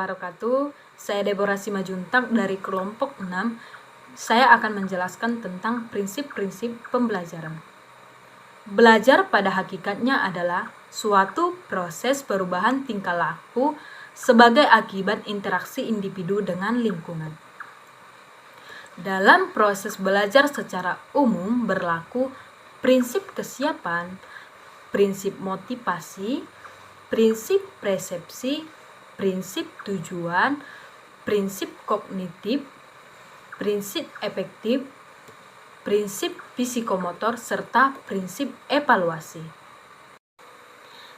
wabarakatuh. Saya Deborah Simajuntak dari kelompok 6. Saya akan menjelaskan tentang prinsip-prinsip pembelajaran. Belajar pada hakikatnya adalah suatu proses perubahan tingkah laku sebagai akibat interaksi individu dengan lingkungan. Dalam proses belajar secara umum berlaku prinsip kesiapan, prinsip motivasi, prinsip persepsi, prinsip tujuan, prinsip kognitif, prinsip efektif, prinsip psikomotor, serta prinsip evaluasi.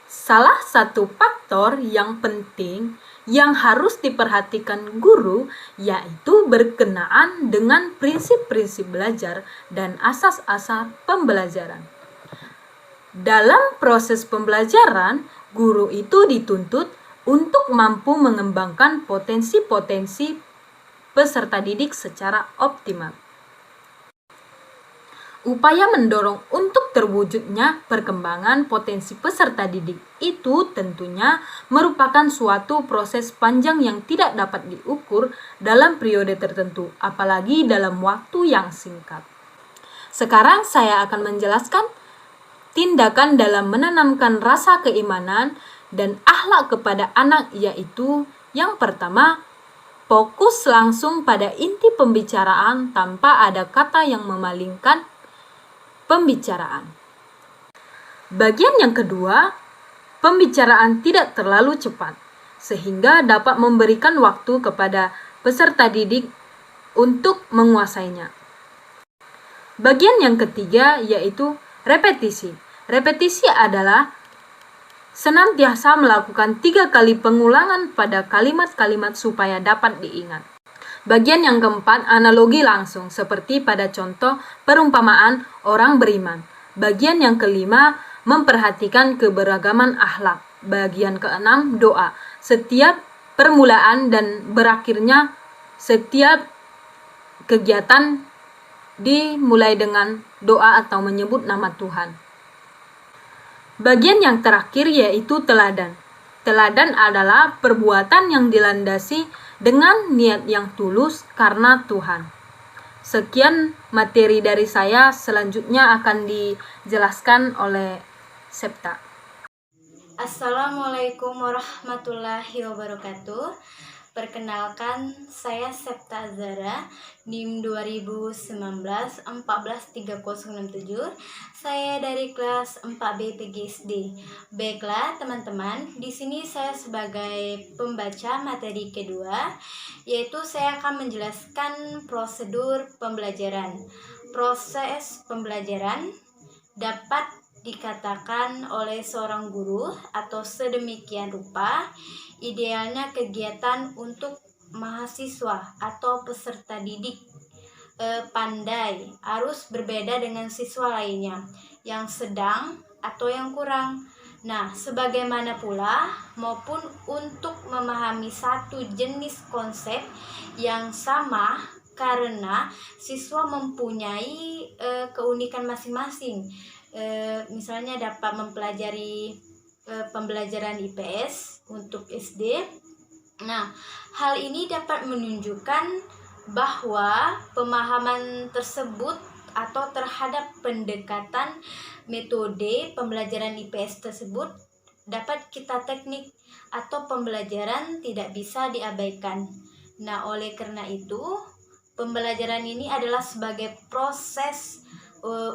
Salah satu faktor yang penting yang harus diperhatikan guru yaitu berkenaan dengan prinsip-prinsip belajar dan asas-asas pembelajaran. Dalam proses pembelajaran, guru itu dituntut untuk mampu mengembangkan potensi-potensi peserta didik secara optimal. Upaya mendorong untuk terwujudnya perkembangan potensi peserta didik itu tentunya merupakan suatu proses panjang yang tidak dapat diukur dalam periode tertentu, apalagi dalam waktu yang singkat. Sekarang saya akan menjelaskan tindakan dalam menanamkan rasa keimanan dan akhlak kepada anak, yaitu yang pertama, fokus langsung pada inti pembicaraan tanpa ada kata yang memalingkan pembicaraan. Bagian yang kedua, pembicaraan tidak terlalu cepat, sehingga dapat memberikan waktu kepada peserta didik untuk menguasainya. Bagian yang ketiga yaitu repetisi. Repetisi adalah senantiasa melakukan 3 kali pengulangan pada kalimat-kalimat supaya dapat diingat. Bagian yang keempat, analogi langsung, seperti pada contoh perumpamaan orang beriman. Bagian yang kelima, memperhatikan keberagaman akhlak. Bagian keenam, doa. Setiap permulaan dan berakhirnya setiap kegiatan dimulai dengan doa atau menyebut nama Tuhan. Bagian yang terakhir yaitu teladan. Teladan adalah perbuatan yang dilandasi dengan niat yang tulus karena Tuhan. Sekian materi dari saya, selanjutnya akan dijelaskan oleh Septa. Assalamualaikum warahmatullahi wabarakatuh. Perkenalkan, saya Septa Zara, NIM 2019 143067. Saya dari kelas 4B PGSD. Baiklah teman-teman, di sini saya sebagai pembaca materi kedua, yaitu saya akan menjelaskan prosedur pembelajaran. Proses pembelajaran dapat dikatakan oleh seorang guru atau sedemikian rupa idealnya kegiatan untuk mahasiswa atau peserta didik pandai harus berbeda dengan siswa lainnya yang sedang atau yang kurang. Nah, sebagaimana pula maupun untuk memahami satu jenis konsep yang sama karena siswa mempunyai keunikan masing-masing. Misalnya dapat mempelajari pembelajaran IPS untuk SD. Nah, hal ini dapat menunjukkan bahwa pemahaman tersebut atau terhadap pendekatan metode pembelajaran IPS tersebut dapat kita teknik atau pembelajaran tidak bisa diabaikan. Nah, oleh karena itu, pembelajaran ini adalah sebagai proses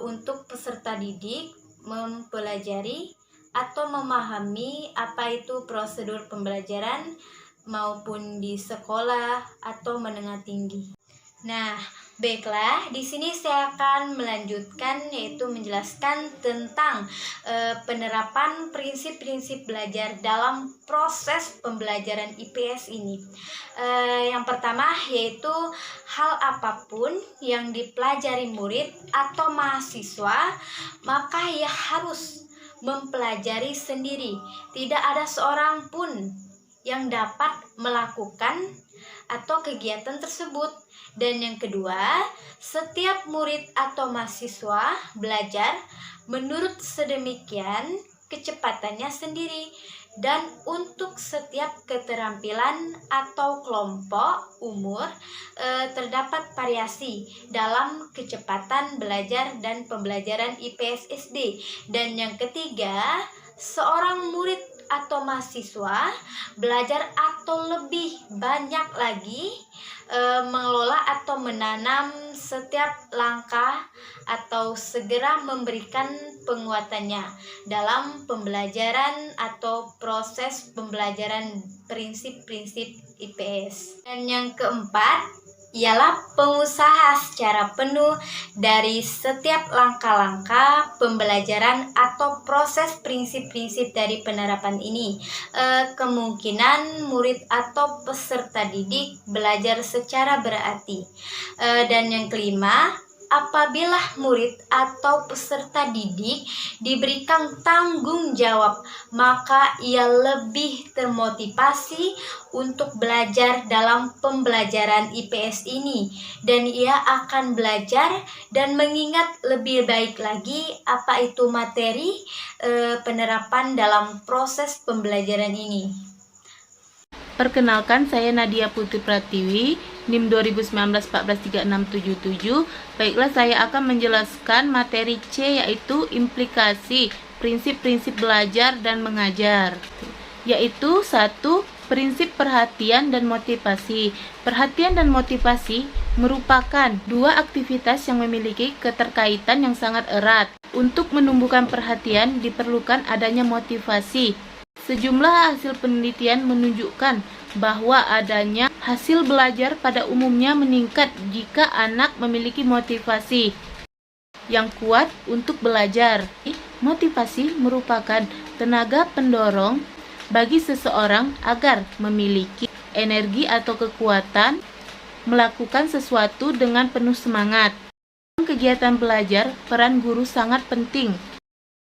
untuk peserta didik mempelajari atau memahami apa itu prosedur pembelajaran maupun di sekolah atau menengah tinggi. Nah, baiklah, di sini saya akan melanjutkan yaitu menjelaskan tentang penerapan prinsip-prinsip belajar dalam proses pembelajaran IPS ini. Yang pertama yaitu hal apapun yang dipelajari murid atau mahasiswa, maka ia harus mempelajari sendiri. Tidak ada seorang pun yang dapat melakukan atau kegiatan tersebut. Dan yang kedua, setiap murid atau mahasiswa belajar menurut sedemikian kecepatannya sendiri. Dan untuk setiap keterampilan atau kelompok umur terdapat variasi dalam kecepatan belajar dan pembelajaran IPS SD. Dan yang ketiga, seorang murid atau mahasiswa belajar atau lebih banyak lagi mengelola atau menanam setiap langkah atau segera memberikan penguatannya dalam pembelajaran atau proses pembelajaran prinsip-prinsip IPS. Dan yang keempat ialah pengusaha secara penuh dari setiap langkah-langkah pembelajaran atau proses prinsip-prinsip dari penerapan ini. Kemungkinan murid atau peserta didik belajar secara berarti. Dan yang kelima, apabila murid atau peserta didik diberikan tanggung jawab, maka ia lebih termotivasi untuk belajar dalam pembelajaran IPS ini, dan ia akan belajar dan mengingat lebih baik lagi apa itu materi penerapan dalam proses pembelajaran ini. Perkenalkan, saya Nadia Putri Pratiwi, NIM 2019-143677. Baiklah, saya akan menjelaskan materi C, yaitu implikasi prinsip-prinsip belajar dan mengajar. Yaitu 1. Prinsip perhatian dan motivasi. Perhatian dan motivasi merupakan dua aktivitas yang memiliki keterkaitan yang sangat erat. Untuk menumbuhkan perhatian diperlukan adanya motivasi. Sejumlah hasil penelitian menunjukkan bahwa adanya hasil belajar pada umumnya meningkat jika anak memiliki motivasi yang kuat untuk belajar. Motivasi merupakan tenaga pendorong bagi seseorang agar memiliki energi atau kekuatan melakukan sesuatu dengan penuh semangat. Dalam kegiatan belajar, peran guru sangat penting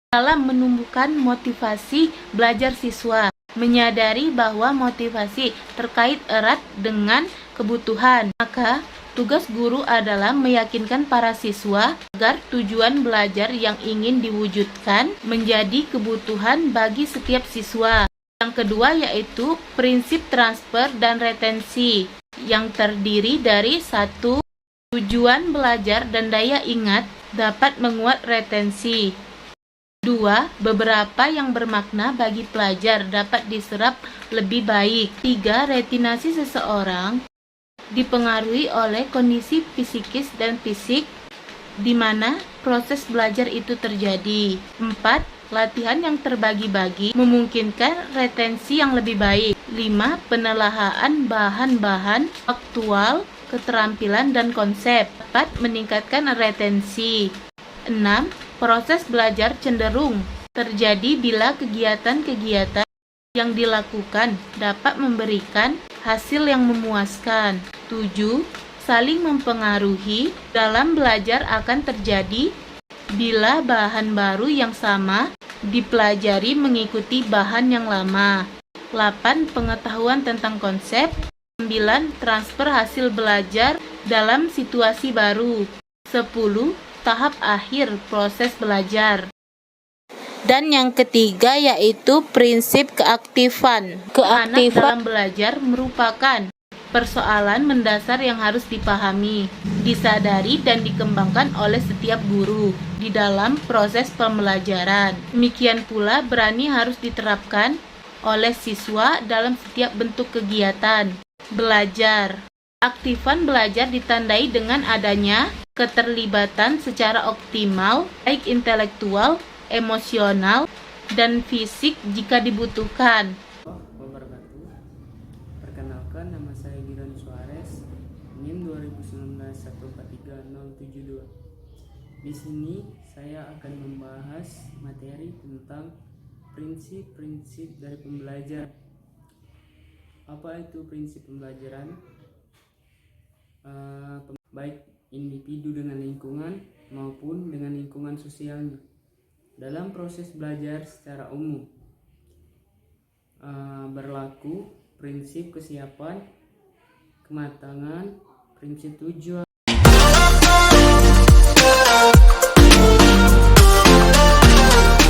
dalam menumbuhkan motivasi belajar siswa. Menyadari bahwa motivasi terkait erat dengan kebutuhan, maka tugas guru adalah meyakinkan para siswa agar tujuan belajar yang ingin diwujudkan menjadi kebutuhan bagi setiap siswa. Yang kedua yaitu prinsip transfer dan retensi, yang terdiri dari 1. Tujuan belajar dan daya ingat dapat menguat retensi. 2. Beberapa yang bermakna bagi pelajar dapat diserap lebih baik. 3. Retinasi seseorang dipengaruhi oleh kondisi psikis dan fisik di mana proses belajar itu terjadi. 4. Latihan yang terbagi-bagi memungkinkan retensi yang lebih baik. 5. Penelahan bahan-bahan faktual, keterampilan, dan konsep dapat meningkatkan retensi. 6. Proses belajar cenderung terjadi bila kegiatan-kegiatan yang dilakukan dapat memberikan hasil yang memuaskan. 7. Saling mempengaruhi dalam belajar akan terjadi bila bahan baru yang sama dipelajari mengikuti bahan yang lama. 8. Pengetahuan tentang konsep. 9. Transfer hasil belajar dalam situasi baru. 10. Tahap akhir proses belajar. Dan yang ketiga yaitu prinsip keaktifan. Anak dalam belajar merupakan persoalan mendasar yang harus dipahami, disadari, dan dikembangkan oleh setiap guru di dalam proses pembelajaran. Demikian pula berani harus diterapkan oleh siswa dalam setiap bentuk kegiatan belajar. Aktifan belajar ditandai dengan adanya keterlibatan secara optimal, baik intelektual, emosional, dan fisik jika dibutuhkan. Perkenalkan, nama saya Giron Suarez, NIM 2019-143072. Di sini saya akan membahas materi tentang prinsip-prinsip dari pembelajaran. Apa itu prinsip pembelajaran? Baik individu dengan lingkungan maupun dengan lingkungan sosialnya dalam proses belajar secara umum. Berlaku prinsip kesiapan, kematangan, prinsip tujuan,